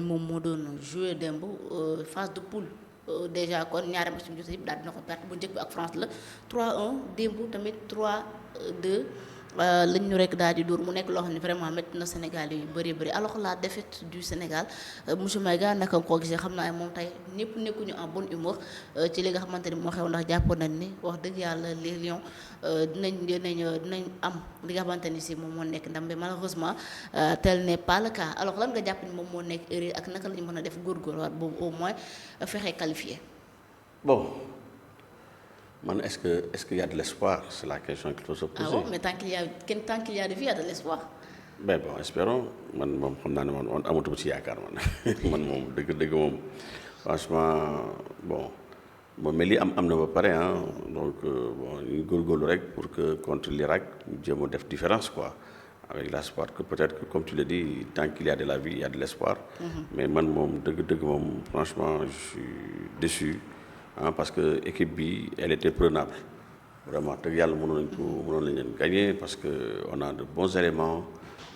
moom moo doon joué démb phase de poule déjà kon ñaari match bi jot yëpp daal dina ko perte bu njëkk bi ak France la 3-1 démb tamit 3-2 lañ ñu rek daal di dóor mu nekk loo xam ne vraiment métti na Sénégal yu bëri bëri alors la défaite du Sénégal monsieur Maïga naka nga koo gisee xam naa ne moom tey ñëpp nekkuñu en bonne humeur ci li nga xamante ni moo xew ndax jàppoon nañ ni wax dëgg yàlla les Lions dinañ am li nga xamante ni si moom moo nekk ndam bi malheureusement tel n'est pas le cas alors lan nga jàpp ni moom moo nekk erreur ak naka la ñu mën a def góorgóorluwaat boobu au moins fexe qualifié. Bon. Man, est-ce qu'il y a de l'espoir? C'est la question qu'il faut se poser. Ah bon, mais tant qu'il y a de vie, il y a de l'espoir. Ben bon, espérons. Man moom xam naa ne man amatuma ci yaakaar man man moom dëgg moom franchement bon mais li am na ba pare ah donc bon ñu góorgóorlu rek pour que contre l'Irak ñu jéem a def différence quoi avec l'espoir que peut-être que comme tu le dis tant qu'il y a de la vie il y a de l'espoir. Mais man moom dëgg moom franchement je suis déçu. Parce que équipe bi elle était prenable vraiment te yàlla mënoon nañ leen gagner parce que on a de bons éléments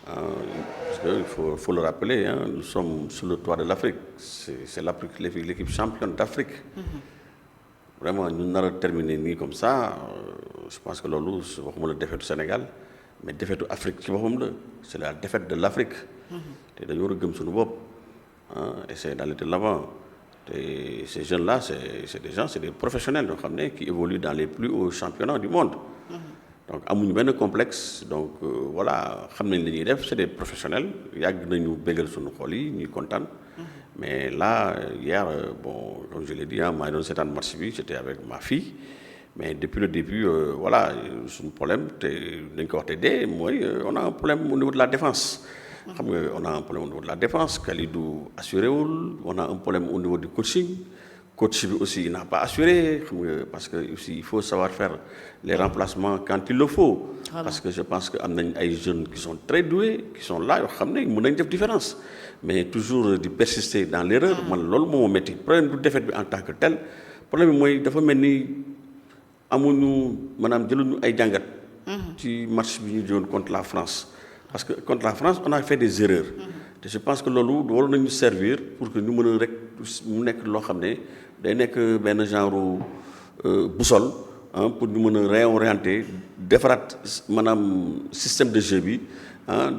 parce que il faut le rappeler nous sommes sur le toit de l'Afrique c'est l'Afrique l'équipe championne d'Afrique. Vraiment ñu nar a terminer nii comme ça je pense que loolu waxuma la défaite du Sénégal mais défaite du Afrique ci boppam la c'est la défaite de l'Afrique. te dañu war a gëm suñu bopp essayer d'aller de l'avant. Et ces jeunes-là, c'est des gens, c'est des professionnels qui évoluent dans les plus hauts championnats du monde. Donc, amuñu benn complexe. Donc, voilà, xam nañ li ñuy def, c'est des professionnels. Yàgg nañu bégal suñu xol yi ñuy kontaan. Mais là, hier, bon, comme je l'ai dit, maa ngi doon seetaan match bi, j'étais avec ma fille. Mais depuis le début, voilà, suñu problème, dañ ko wax te dee mooy on a un problème au niveau de la défense. On a un problème au niveau de la défense, Kalidou assuré, on a un problème au niveau du coaching. Coach aussi il n'a pas assuré parce que aussi il faut savoir faire les remplacements quand il le faut. Voilà. Parce que je pense que am nañ ay jeunes qui sont très doués, qui sont là yoo xam ne mën nañ def différence. Mais toujours de persister dans l'erreur. Man loolu moo métti problème du défaite bi en tant que tel problème bi mooy dafa mel ni amuñu maanaam jëluñu ay jàngat. ci match bi ñu jëloon contre la France. Parce que contre la France on a fait des erreurs. te je pense que loolu waroon nañu servir pour que ñu mën a rek mu nekk loo xam ne day nekk benn genre boussole pour ñu mën a réorienter defaraat maanaam système de jeu bi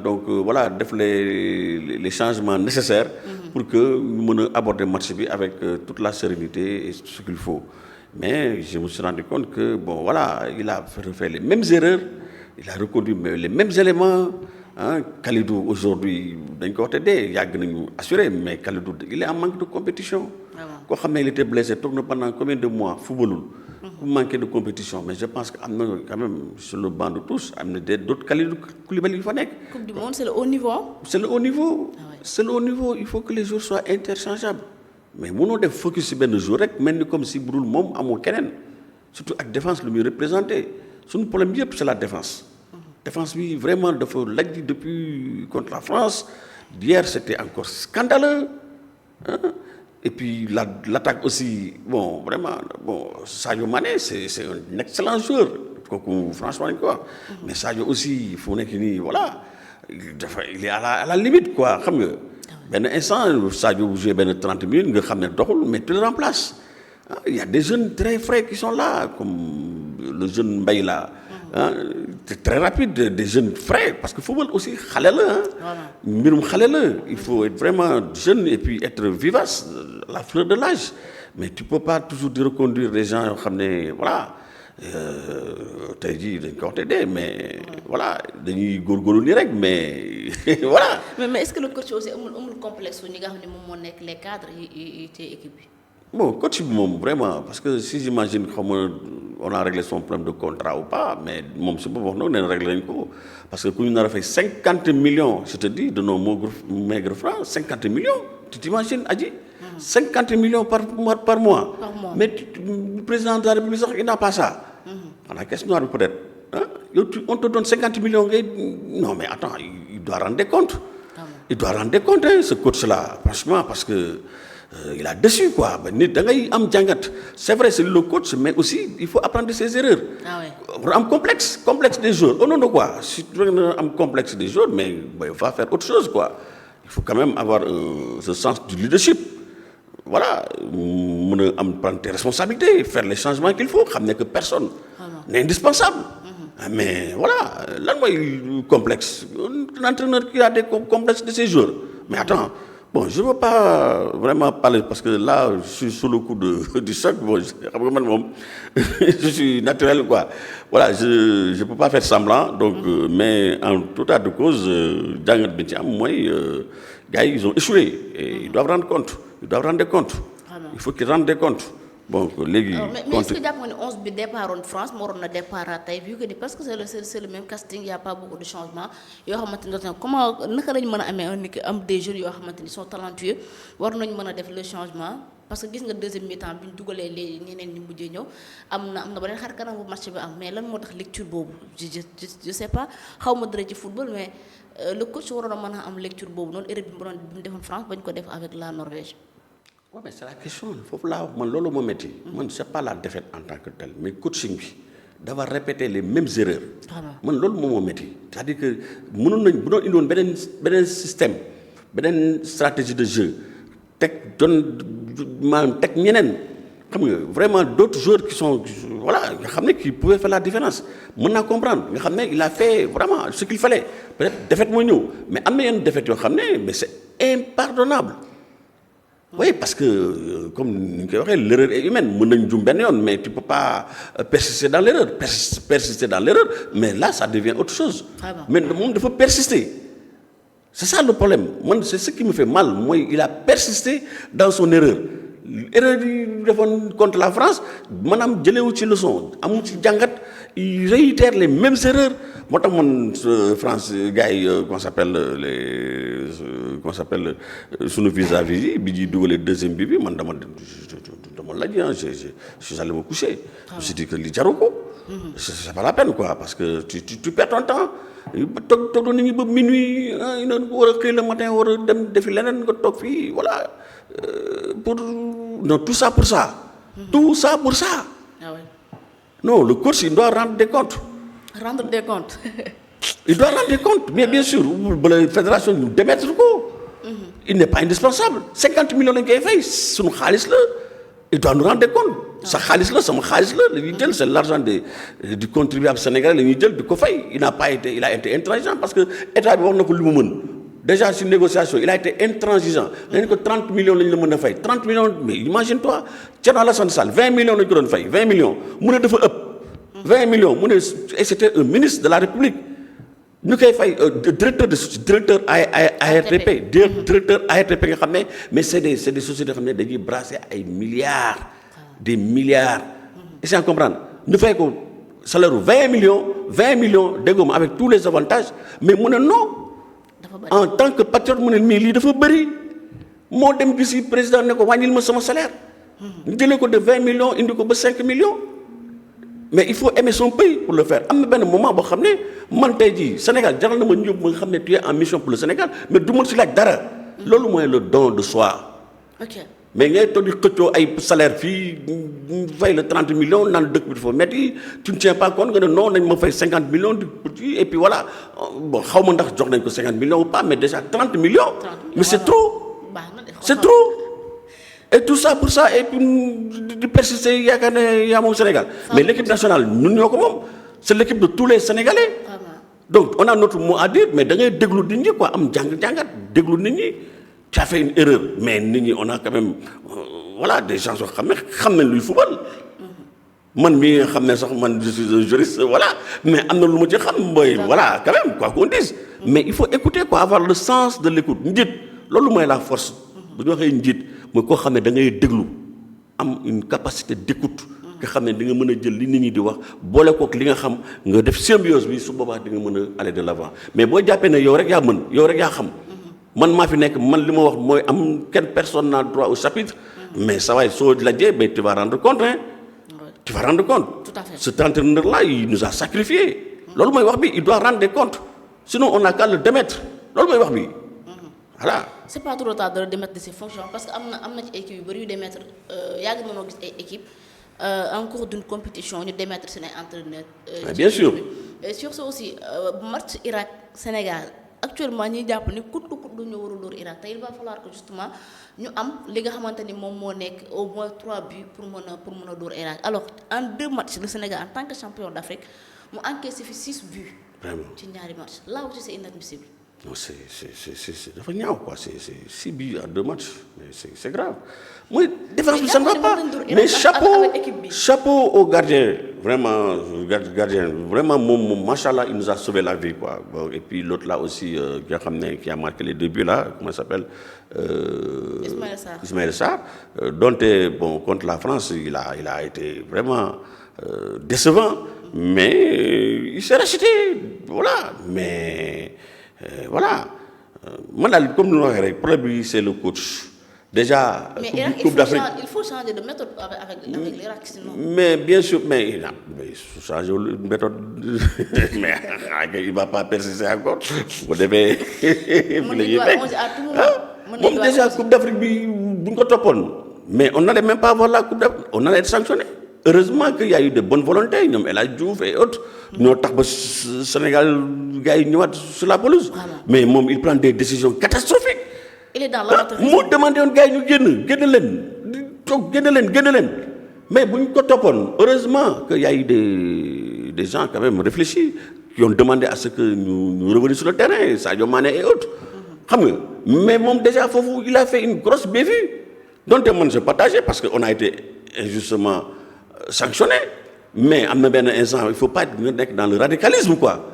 donc voilà def les changements nécessaires. pour que ñu mën a aborder match bi avec toute la sérénité et ce qu'il faut mais je me suis rendu compte que bon voilà il a refait les mêmes erreurs il a reconduit les mêmes éléments. Kalidou aujourd'hui dañ ko wax te dee yàgg nañu assuré mais Kalidou il est en manque de compétition. koo xam ne il était blessé toog na pendant combien de mois footballul. pour manquer de compétition mais je pense que am na quand même sur le banc de tous am na d'autres Kalidou Koulibaly yu fa nekk. Coupe du monde c'est le haut niveau. c'est le haut niveau. c'est le haut niveau il faut que les joueurs soient interchangeables mais mënoo def focus ci benn jour rek mel ni comme si budul moom amul keneen surtout ak défense lu muy représenté suñu problème yëpp c'est la défense. Défense bi vraiment dafa lajj depuis contre la France d'hier c'était encore scandaleux et puis l'attaque aussi bon vraiment bon Sadio Mané c'est un excellent joueur kooku franchement dañ ko wax mais Sadio aussi fu nekk nii voilà il est à la limite quoi xam nga benn instant Sadio joué benn 30 minutes nga xam ne doxul mais tu le remplaces il y a des jeunes très frais qui sont là comme le jeune Mbaye là. C'est très rapide des jeunes frais parce que football aussi xale la mbirum xale la il faut être vraiment jeune et puis être vivace à la fleur de l'âge mais tu peux pas toujours di reconduire des gens yoo xam ne voilà tey jii dañ ko wax te dee mais voilà dañuy góorgóorlu nii rek mais voilà. mais est-ce que le coach aussi amul complexe ñi nga xam ne moom moo nekk les cadres yi ci équipe bi. Bon coach bi moom vraiment parce que si j'imagine xam nga on a réglé son problème de contrat ou pas mais moom si boobu wax na nee na réglé nañ ko parce que ku ñu nar a fay 50 millions je te dis de nos maigres francs 50 millions tu t'imagines Adji 50 millions par mois. Mais le président de la République sax il n'a pas ça. xanaa caisse noire bi peut-être yow on te donne 50 millions ngay non mais attends il doit rendre compte. il doit rendre compte ce coach là franchement parce que. Il a déçu quoi ba nit da ngay am jàngat c'est vrai c'est le coach mais aussi il faut apprendre de ses erreurs. pour am complexe des joueurs au nom de quoi si tu veux am complexe des joueurs mais il va faire autre chose quoi il faut quand même avoir ce sens du leadership. Voilà, prendre tes responsabilités, faire les changements qu'il faut, ramener que personne n'est indispensable. Mais voilà, là, il complexe. Un entraîneur qui a des complexes de ses joueurs. Mais attends, bon, je ne veux pas vraiment parler parce que là, je suis sous le coup du choc. Bon, je suis naturel, quoi. Voilà, je ne peux pas faire semblant. Donc, mais en tout état de cause, Django Bentiam, moi, gars, ils ont échoué. Et ils doivent rendre compte. Ils doivent rendre des comptes. Il faut qu'ils rendent des comptes. Bon, mais est-ce que d'abord 11 bi départ en France moo waroon na départ tey vu que parce que c'est le même casting il y a pas beaucoup de changements yoo xamante ni comment naka lañu mën a amee am des jeunes yoo xamante ni sont talentueux war nañu mën a def le changement parce que gis nga deuxième mi-temps bi ñu dugalee les ñeneen ñi mujjee ñëw am na beneen xar kanam bu match bi am mais lan moo tax lecture boobu je sais pas xaw ma dara ci football mais le coach waroon a mën a am lecture boobu noonu erreur bi mu defoon France bañ ko def avec la Norvège. Oui, mais c'est la question. Il faut là, c'est pas la défaite en tant que telle, mais coaching, d'avoir répété les mêmes erreurs. C'est-à-dire que nous avons un système, une stratégie de jeu, vraiment d'autres joueurs qui sont, voilà, qui pouvaient faire la différence. On a comprendre. Il a fait vraiment ce qu'il fallait. Peut-être défaite mais une défaite, mais c'est impardonnable. Oui, parce que, comme l'erreur est humaine, mais tu ne peux pas persister dans l'erreur. Persister dans l'erreur, mais là, ça devient autre chose. Mais le monde faut persister. C'est ça le problème. Moi, c'est ce qui me fait mal. Moi, il a persisté dans son erreur. L'erreur contre la France, madame, j'ai eu une leçon. Il réitère les mêmes erreurs. Moi, France, gars, comment s'appelle sous nos vis-à-vis, le deuxième bibi, je suis allé me coucher. Je me suis dit que l'Idjaroko, c'est pas la peine, quoi, parce que tu perds ton temps. Minuit, le matin, voilà. Non, tout ça pour ça. Tout ça pour ça. Ah ouais. Non, le coach, il doit rendre des comptes. Rendre des comptes. Il doit rendre des comptes. Mais bien sûr, la fédération nous démettre quoi. Il n'est pas indispensable. 50 millions de fait, c'est un khalis là. Il doit nous rendre des comptes. Ça khalis là, c'est l'argent du contribuable sénégalais, du Kofay. Il a été intransigeant parce que l'État a déjà sur négociation, il a été intransigeant. Il a dit que 30 millions de fait. 30 millions, mais imagine-toi, tu as la salle, 20 millions de fait. 20 millions. 20 millions. Et c'était un ministre de la République. Nous avons fait directeur ARTP, directeur ARTP, mais c'est des sociétés qui ont brassé à des milliards. Et c'est à comprendre. Nous faisons un salaire de 20 millions, avec tous les avantages, mais non. En tant que patriote, je suis dafa bari. Mo dem gisi président ne ko wagnil ma sama salaire. Ñu jëlé ko de 20 millions indi ko ba 5 millions. Mais il faut aimer son pays pour le faire. Am na ben moment bo xamné man tay ji Sénégal jaral na ma ñëw ma xamné tu es en mission pour le Sénégal, mais du ma ci laaj dara. Lolu moy le don de soi. OK. Mais ngay to di xëccio ay salaire fi fay le 30 millions nan dëkk bi dafa metti, tu ne tiens pas compte que non nañ ma fay 50 millions et puis voilà. Bon, xawma ndax jox nañ ko 50 millions ou pas, mais déjà 30 millions. Mais c'est trop. C'est trop. Et tout ça pour ça, et puis de persister, il y a mon Sénégal. Mais l'équipe nationale, nous sommes comme c'est l'équipe de tous les Sénégalais. Donc on a notre mot à dire, mais dans les déglou d'Indy, quoi, déglou d'Indy, tu as fait une erreur. Mais on a quand même, voilà, des gens qui savent le football. Je suis un juriste, voilà. Mais voilà, quand même, quoi qu'on dise. Mais il faut écouter, quoi, avoir le sens de l'écoute. C'est la force. Moi, ko xamné da ngay déglu am une capacité d'écoute nga xamné da nga mëna jël li nit ñi di wax bolé ko ak li nga xam nga def symbiose bi su boba di nga mëna aller de l'avant mais bo jappé né yow rek ya mën yow rek ya xam man ma fi nek man lima wax moy am quelle personne n'a droit au chapitre mais ça va so la djé mais tu vas rendre compte hein tu vas rendre compte tout à fait. Cet entraîneur là il nous a sacrifié lolu moy wax bi il doit rendre des comptes sinon on a qu'à le démettre lolu moy wax bi voilà. C'est pas trop tard de le démettre de ses fonctions parce que amna ci équipe yu bari yu démettre yag nañu gis ay équipe en cours d'une compétition ñu démettre seen entraîneur bien sûr. Et sur ce aussi match Irak Sénégal actuellement ñi jàpp ni kut ñu war a dóor Irak te il va falloir que justement ñu am li nga xamante ni moom moo nekk au moins 3 buts pour mën a dóor Irak alors en 2 matchs le Sénégal en tant que champion d'Afrique mu encaissé fi 6 buts. Vraiment. ci ñaari matchs là aussi c'est inadmissible. Non, c'est dafa ñaaw quoi, c'est 6 buts à 2 matchs, mais c'est grave. Moi, défense, ça ne va pas. Mais chapeau au gardien, vraiment, machallah, il nous a sauvé la vie, quoi. Bon, et puis l'autre là aussi, qui a marqué les 2 buts là, comment il s'appelle Ismaël Sarr. Donc, bon, contre la France, il a été vraiment décevant, mais il s'est racheté, voilà. Mais voilà. Moi, comme nous l'avons dit, le problème, c'est le coach. Déjà, mais il faut changer de méthode avec l'Irak, sinon. Mais bien sûr, mais il faut changer de méthode. Mais il ne va pas persister encore. Vous devez. Déjà, la Coupe d'Afrique, mais on n'allait même pas avoir la Coupe d'Afrique. On allait être sanctionné. Heureusement qu'il y a eu de bonnes volontés, comme El Hadj Diouf et autres. Nous avons Sénégal sur la pelouse. Voilà. Mais il prend des décisions catastrophiques. Il est dans l'amateurisme. Moi, demandé aux gars de gagner. Mais heureusement qu'il y a eu des gens quand même réfléchis qui ont demandé à ce que nous revenions sur le terrain, Sadio Mané et autres. Mais déjà, il a fait une grosse bévue. Donc, moi, je partageais parce qu'on a été injustement sanctionné. Mais il ne faut pas être dans le radicalisme, quoi.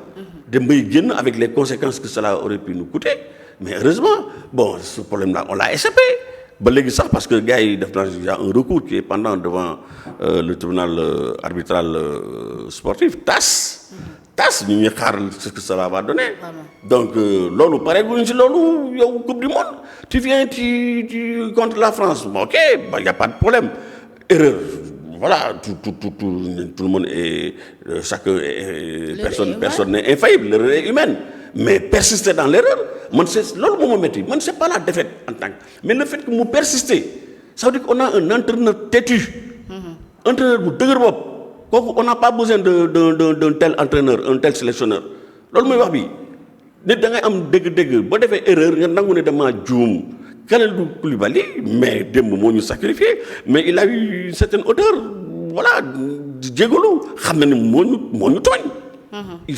Avec les conséquences que cela aurait pu nous coûter. Mais heureusement, bon, ce problème-là, on l'a échappé. Parce que il y a un recours qui est pendant devant le tribunal arbitral sportif, TAS. TAS, nous savons ce que cela va donner. Donc, l'ONU, pareil, Coupe du Monde. Tu viens contre la France. Bon, ok, il n'y a pas de problème. Erreur. Voilà, tout le monde est. Personne n'est infaillible, l'erreur est humaine. Mais persister dans l'erreur, c'est pas la défaite en tant que. Mais le fait que vous persistez, ça veut dire qu'on a un entraîneur têtu. Un entraîneur on n'a pas besoin d'un tel entraîneur, un tel sélectionneur. C'est ce que je veux dire. Si tu fais erreur, tu as Kalidou Koulibaly, mais nous sacrifié, mais il a eu une certaine odeur, voilà, Diegolo, il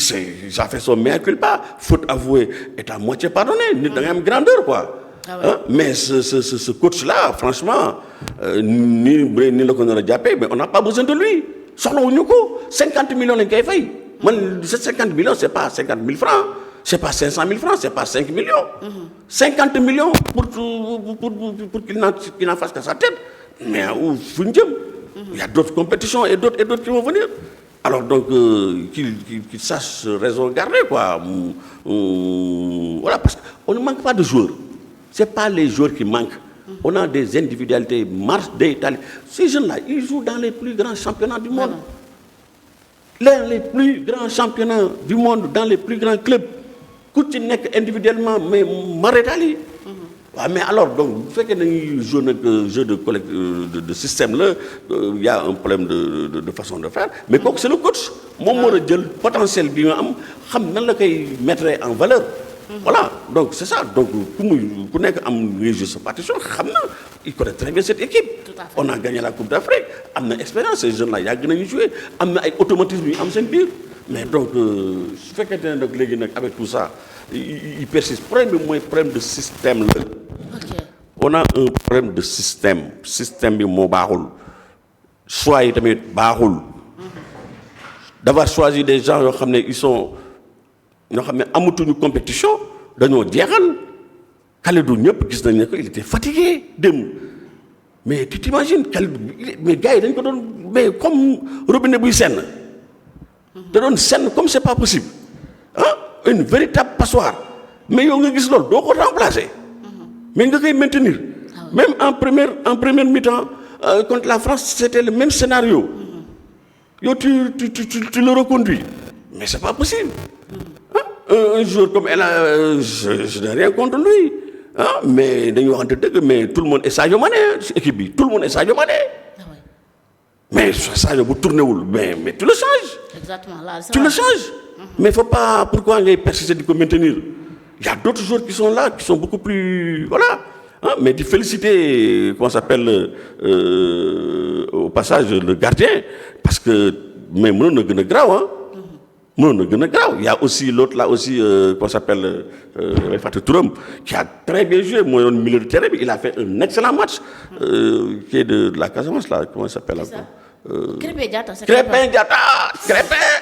a fait son mea culpa, faute avouée est à moitié pardonnée, il a une grandeur, quoi. Ah ouais. Mais ce coach-là, franchement, ni le connaît Diapé, mais on n'a pas besoin de lui. Solo 50 millions de fait. 50 millions, c'est pas 50 000 francs. C'est pas 500 000 francs, c'est pas 5 millions. 50 millions pour qu'il n'en fasse qu'à sa tête. Mais où il y a d'autres compétitions et d'autres qui vont venir. Alors donc, qu'il sache raison garder, quoi. Voilà, parce qu'on ne manque pas de joueurs. Ce n'est pas les joueurs qui manquent. On a des individualités, marche d'Italie. Ces jeunes-là, ils jouent dans les plus grands championnats du monde. Les plus grands championnats du monde, dans les plus grands clubs. Individuellement, mais Marétali. Mais alors, donc, vous faites que jeu de système là, il y a un problème de façon de faire. Mais c'est le coach. Mon le potentiel bien, mettre en valeur. Voilà, donc c'est ça. Donc, vous connaissez cette partition, il connaît très bien cette équipe. On a gagné la Coupe d'Afrique, on a une expérience, ces jeunes-là, ils ont joué, on a un automatisme, ils ont mais donc, ce fait que avec tout ça, il persiste. Problème de système. Là. Okay. On a un problème de système. Système de Mobarul. Soit il est Barul. D'avoir choisi des gens qui sont. Ils ont une compétition. Ils diaral. Kalidou il était fatigué. Mais tu t'imagines, mais gars, mais comme Robinet Bouissène. De donner scène comme c'est pas possible. Une véritable passoire. Mais il y a des gens qui doivent remplacer. Mais il doit maintenir. Même en première mi-temps, contre la France, c'était le même scénario. Tu le reconduis. Mais c'est pas possible. Un jour comme elle a, je n'ai rien contre lui. Mais tout le monde est Sadio Mané, équipe. Tout le monde est Sadio Mané. Mais ça, vous tournez où? Mais tu le changes. Exactement. Là, tu le changes. Mais il ne faut pas. Pourquoi il persister de maintenir? Il y a d'autres joueurs qui sont là, qui sont beaucoup plus... Voilà. Hein, mais de féliciter, comment ça s'appelle, au passage, le gardien, parce que... Mais nous, nous sommes graves, hein. Il y a aussi l'autre là aussi, qu'on s'appelle Fatou Touram, qui a très bien joué, moi, au milieu de terrain, il a fait un excellent match, qui est de la Casamance là, comment il s'appelle encore Crépin Diatta,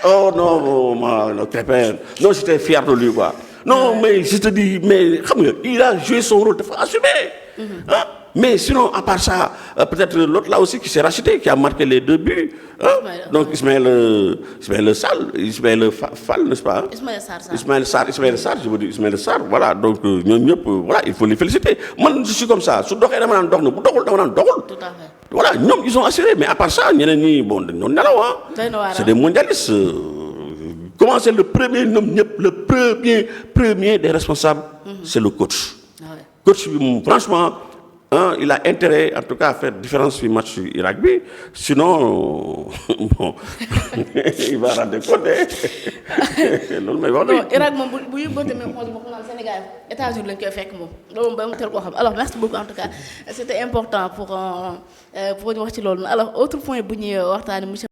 oh non, Crépin, non, j'étais fier de lui, quoi. Non, mais je te dis, mais il a joué son rôle, il faut assumer. Hein? Mais sinon, à part ça, peut-être l'autre là aussi qui s'est racheté, qui a marqué les 2 buts. Hein? Donc Ismaël Fall, n'est-ce pas? Ismaël Sarr, je veux dire, Ismaël Sarr, voilà. Donc, voilà, il faut les féliciter. Moi, je suis comme ça. Tout à fait. Voilà, ils ont assuré, mais à part ça, bon, c'est des mondialistes. Comment c'est le premier des responsables, c'est le coach. Coach, franchement, hein, il a intérêt, en tout cas, à faire différence sur le match Irak. Sinon, bon, il va rendre compte. Non, Irak, Sénégal, États-Unis, alors, merci beaucoup, en tout cas. C'était important pour nous. Alors, autre point, monsieur